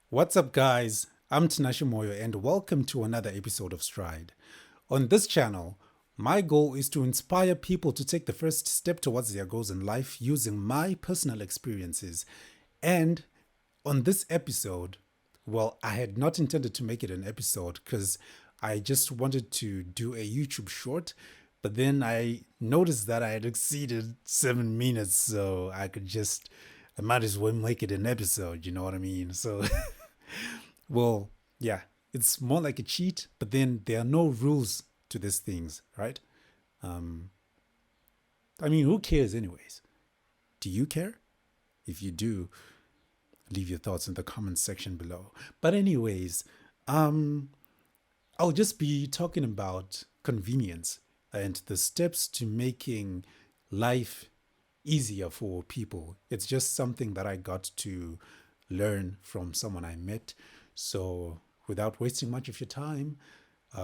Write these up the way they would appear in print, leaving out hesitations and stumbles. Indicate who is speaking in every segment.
Speaker 1: What's up, guys? I'm Tinashe Moyo, and welcome to another episode of Stride. On this channel, my goal is to inspire people to take the first step towards their goals in life using my personal experiences. And on this episode, well, I had not intended to make it an episode because I just wanted to do a YouTube short, but then I noticed that I had exceeded 7 minutes, so I might as well make it an episode, you know what I mean? So well, yeah, it's more like a cheat, but then there are no rules to these things, right? Um, I mean, who cares, anyways? Do you care? If you do, leave your thoughts in the comment section below. But, anyways, um, I'll just be talking about convenience and the steps to making life easier for people. It's just something that I got to learn from someone I met. So, without wasting much of your time,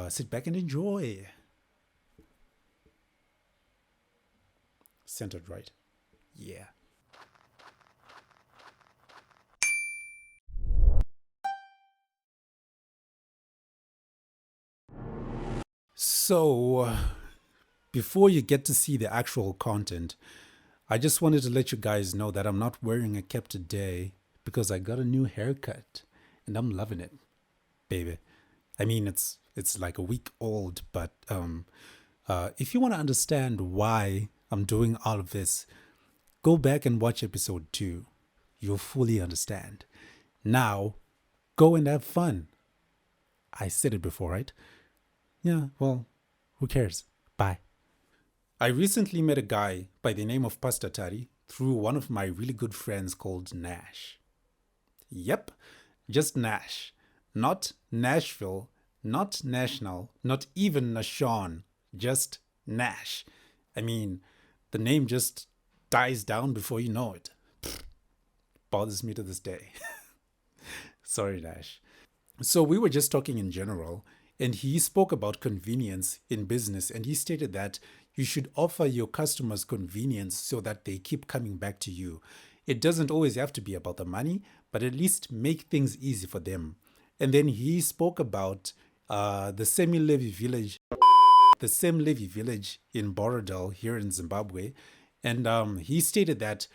Speaker 1: sit back and enjoy. Centered, right? Yeah. So, before you get to see the actual content, I just wanted to let you guys know that I'm not wearing a cap today because I got a new haircut and I'm loving it, baby. I mean, it's like a week old, but if you want to understand why I'm doing all of this, go back and watch episode 2. You'll fully understand. Now, go and have fun. I said it before, right? Yeah, well, who cares? Bye. I recently met a guy by the name of Pastor Tari through one of my really good friends called Nash. Yep, just Nash. Not Nashville, not National, not even Nashon, just Nash. I mean, the name just dies down before you know it. Bothers me to this day. Sorry, Nash. So we were just talking in general, and he spoke about convenience in business, and he stated that you should offer your customers convenience so that they keep coming back to you. It doesn't always have to be about the money, but at least make things easy for them. And then he spoke about the semi-levy village, in Borodale here in Zimbabwe. And he stated that,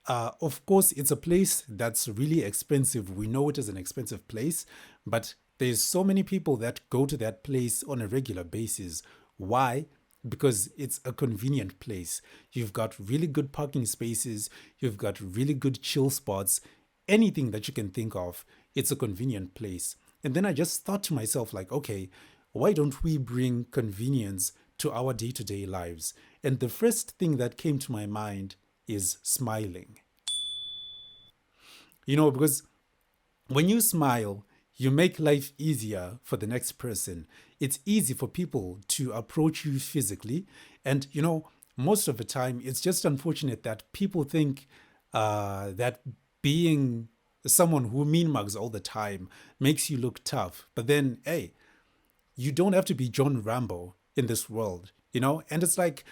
Speaker 1: of course, it's a place that's really expensive. We know it is an expensive place, but there's so many people that go to that place on a regular basis. Why? Because it's a convenient place. You've got really good parking spaces, you've got really good chill spots, anything that you can think of, it's a convenient place. And then I just thought to myself, like, okay, why don't we bring convenience to our day to day lives? And the first thing that came to my mind is smiling. Because when you smile, you make life easier for the next person. It's easy for people to approach you physically. And, most of the time, it's just unfortunate that people think that being someone who mean mugs all the time makes you look tough. But then, hey, you don't have to be John Rambo in this world, And it's like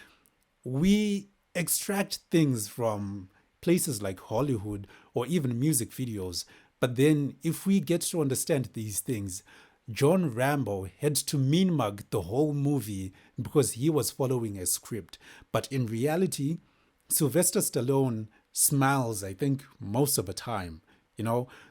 Speaker 1: we extract things from places like Hollywood or even music videos. But then if we get to understand these things, John Rambo had to mean mug the whole movie because he was following a script. But in reality, Sylvester Stallone smiles, I think, most of the time.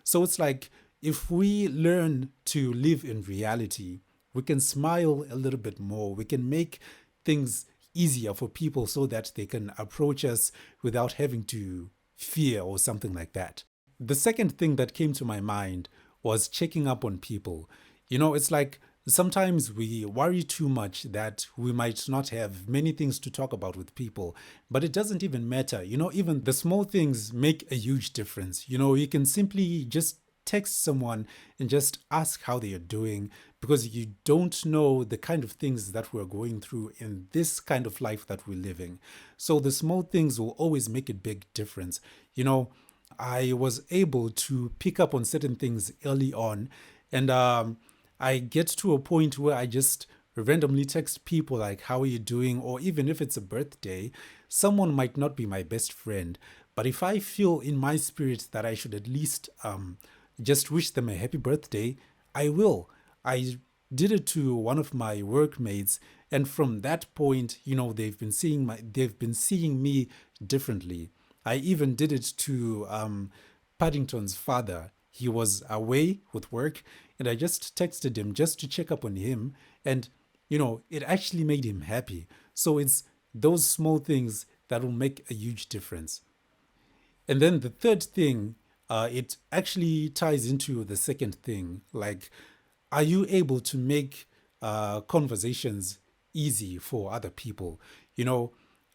Speaker 1: So it's like if we learn to live in reality, we can smile a little bit more. We can make things easier for people so that they can approach us without having to fear or something like that. The second thing that came to my mind was checking up on people. It's like sometimes we worry too much that we might not have many things to talk about with people, but it doesn't even matter. Even the small things make a huge difference. You can simply just text someone and just ask how they are doing because you don't know the kind of things that we're going through in this kind of life that we're living. So the small things will always make a big difference. I was able to pick up on certain things early on, and I get to a point where I just randomly text people like, how are you doing? Or even if it's a birthday, someone might not be my best friend, but if I feel in my spirit that I should at least just wish them a happy birthday, I will. I did it to one of my workmates, and from that point, they've been seeing me differently. I even did it to Paddington's father. He was away with work, and I just texted him just to check up on him, and it actually made him happy. So it's those small things that will make a huge difference. And then the third thing, it actually ties into the second thing. Like, are you able to make conversations easy for other people?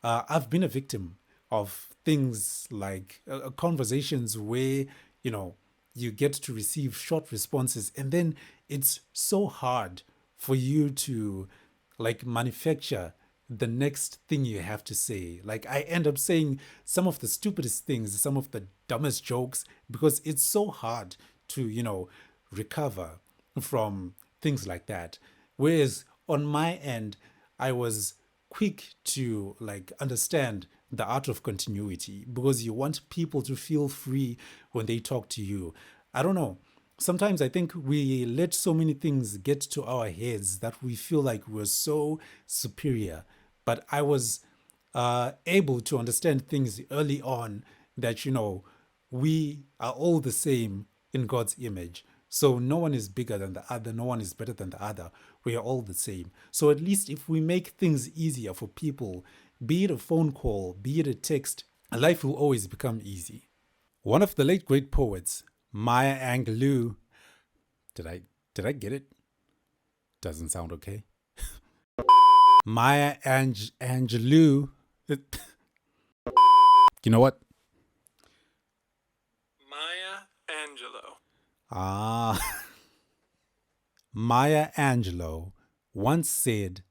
Speaker 1: I've been a victim of things like conversations where, you know, you get to receive short responses, and then it's so hard for you to like manufacture the next thing you have to say. Like, I end up saying some of the stupidest things, some of the dumbest jokes, because it's so hard to, recover from things like that. Whereas on my end, I was quick to like understand the art of continuity, because you want people to feel free when they talk to you. I don't know. Sometimes I think we let so many things get to our heads that we feel like we're so superior. But I was able to understand things early on, that, we are all the same in God's image. So no one is bigger than the other, no one is better than the other. We are all the same. So at least if we make things easier for people, be it a phone call, be it a text, life will always become easy. One of the late great poets, Maya Angelou, did I get it? Doesn't sound okay. Angelou. You know what?
Speaker 2: Maya Angelou.
Speaker 1: Ah, Maya Angelou once said,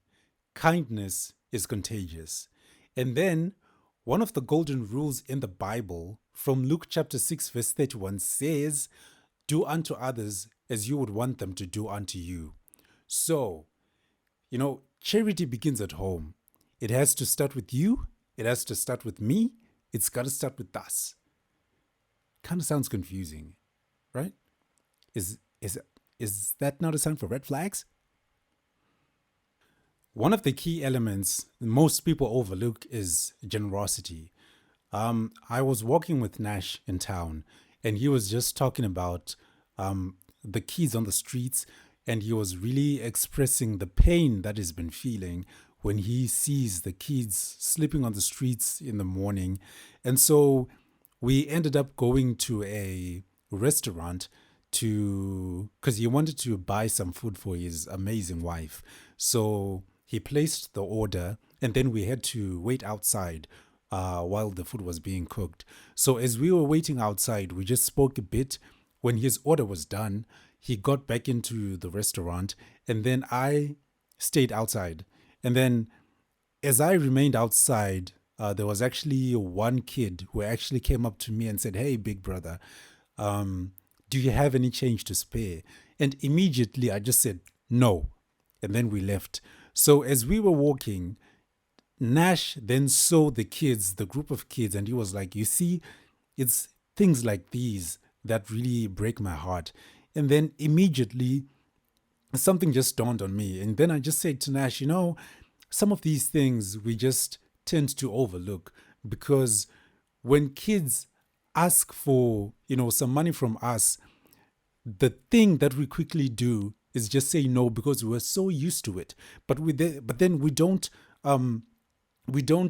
Speaker 1: kindness is contagious. And then one of the golden rules in the Bible from Luke chapter 6, verse 31 says, do unto others as you would want them to do unto you. So, charity begins at home. It has to start with you. It has to start with me. It's got to start with us. Kind of sounds confusing, right? Is that not a sign for red flags? One of the key elements most people overlook is generosity. I was walking with Nash in town, and he was just talking about the kids on the streets, and he was really expressing the pain that he's been feeling when he sees the kids sleeping on the streets in the morning. And so we ended up going to a restaurant because he wanted to buy some food for his amazing wife. So he placed the order, and then we had to wait outside while the food was being cooked. So as we were waiting outside, we just spoke a bit. When his order was done, he got back into the restaurant, and then I stayed outside. And then as I remained outside, there was actually one kid who actually came up to me and said, "Hey, big brother, do you have any change to spare?" And immediately I just said, "No." And then we left. So as we were walking, Nash then saw the group of kids, and he was like, "You see, it's things like these that really break my heart." And then immediately something just dawned on me. And then I just said to Nash, some of these things we just tend to overlook, because when kids ask for, some money from us, the thing that we quickly do is just say no, because we're so used to it. But then we don't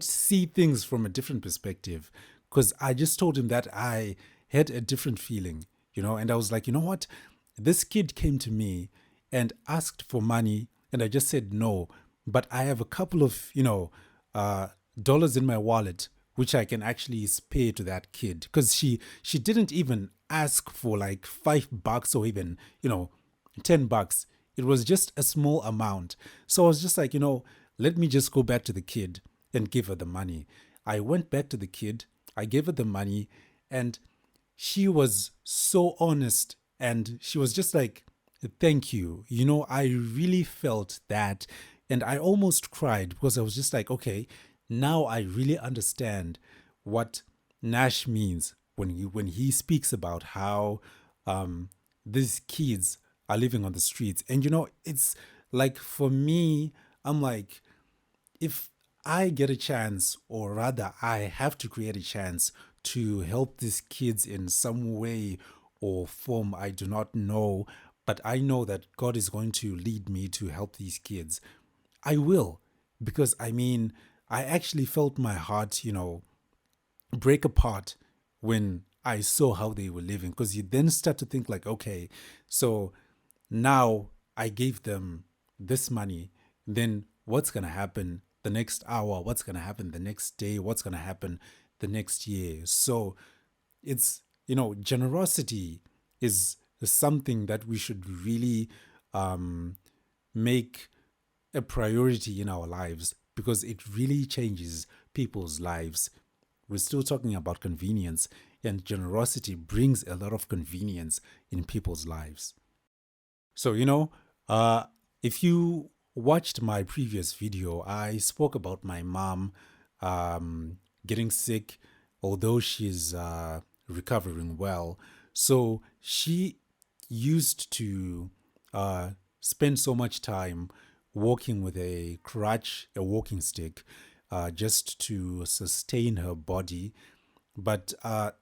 Speaker 1: see things from a different perspective, because I just told him that I had a different feeling, and I was like, you know what? This kid came to me and asked for money, and I just said no, but I have a couple of, dollars in my wallet, which I can actually spare to that kid, because she didn't even ask for like $5 or even, $10. It was just a small amount. So I was just like, let me just go back to the kid and give her the money. I went back to the kid, I gave her the money, and she was so honest, and she was just like, "Thank you." I really felt that, and I almost cried, because I was just like, okay, now I really understand what Nash means when he speaks about how these kids are living on the streets. And it's like for me, I'm like, if I get a chance, or rather, I have to create a chance to help these kids in some way or form, I do not know, but I know that God is going to lead me to help these kids. I will, because I mean, I actually felt my heart, break apart when I saw how they were living. Because you then start to think, like, okay, so now I gave them this money, then what's going to happen the next hour? What's going to happen the next day? What's going to happen the next year? So it's, generosity is something that we should really make a priority in our lives, because it really changes people's lives. We're still talking about convenience, and generosity brings a lot of convenience in people's lives. So, uh, if you watched my previous video, I spoke about my mom getting sick, although she's recovering well. So, she used to uh, spend so much time walking with a crutch, a walking stick, just to sustain her body. But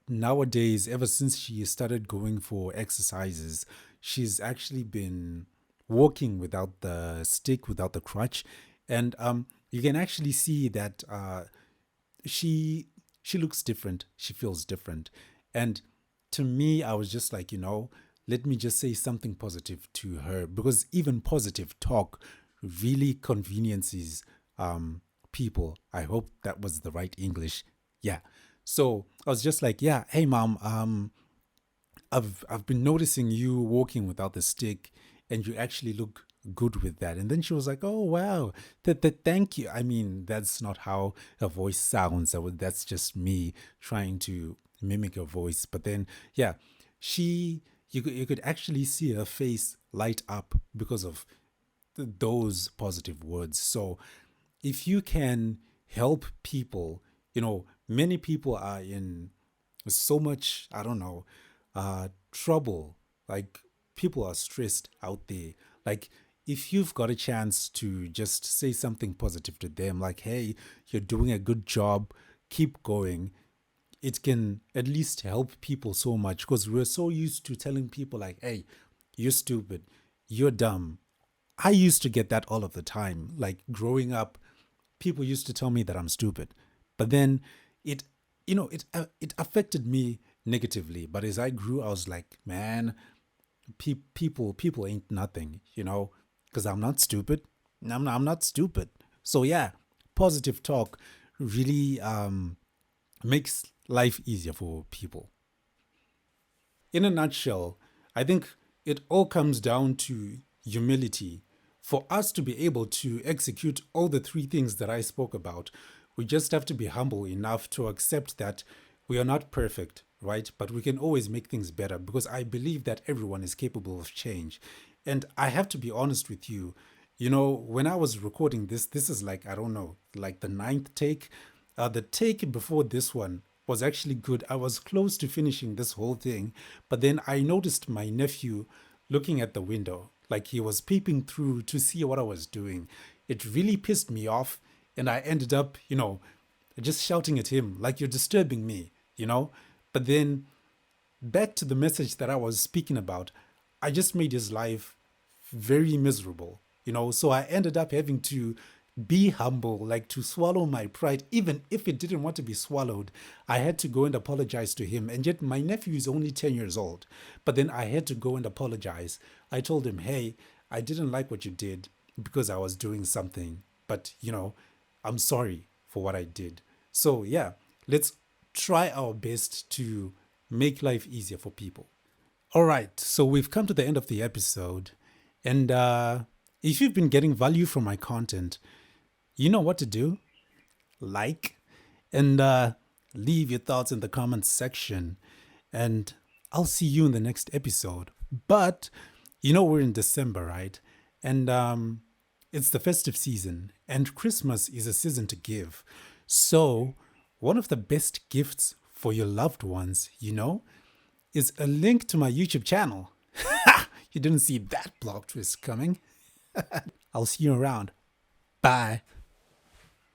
Speaker 1: nowadays, ever since she started going for exercises, she's actually been walking without the stick, without the crutch. And you can actually see that she she looks different. She feels different. And to me, I was just like, let me just say something positive to her, because even positive talk really conveniences people. I hope that was the right English. Yeah. So I was just like, yeah, hey mom, I've been noticing you walking without the stick, and you actually look good with that. And then she was like, oh wow, that thank you. I mean, that's not how her voice sounds. That's just me trying to mimic her voice. But then, yeah, she you could actually see her face light up because of those positive words. So if you can help people, many people are in so much, I don't know, trouble. Like, people are stressed out there. Like, if you've got a chance to just say something positive to them, like, hey, you're doing a good job, keep going, it can at least help people so much, because we're so used to telling people, like, hey, you're stupid, you're dumb. I used to get that all of the time. Like, growing up, people used to tell me that I'm stupid, but then it, it affected me negatively. But as I grew, I was like, man, people ain't nothing, because I'm not stupid. I'm not stupid. So yeah, positive talk really makes life easier for people. In a nutshell, I think it all comes down to humility. For us to be able to execute all the three things that I spoke about, we just have to be humble enough to accept that we are not perfect, right? But we can always make things better, because I believe that everyone is capable of change. And I have to be honest with you. When I was recording this is like, I don't know, like the ninth take. The take before this one was actually good. I was close to finishing this whole thing, but then I noticed my nephew looking at the window, like he was peeping through to see what I was doing. It really pissed me off, and I ended up, just shouting at him, like, you're disturbing me, But then, back to the message that I was speaking about, I just made his life very miserable, So I ended up having to be humble, like to swallow my pride, even if it didn't want to be swallowed. I had to go and apologize to him. And yet, my nephew is only 10 years old. But then I had to go and apologize. I told him, hey, I didn't like what you did because I was doing something, but I'm sorry for what I did. So, yeah, let's try our best to make life easier for people. All right, so we've come to the end of the episode. And if you've been getting value from my content, you know what to do. Like and leave your thoughts in the comments section. And I'll see you in the next episode. But we're in December, right? And it's the festive season, and Christmas is a season to give. So, one of the best gifts for your loved ones, is a link to my YouTube channel. You didn't see that plot twist coming. I'll see you around. Bye.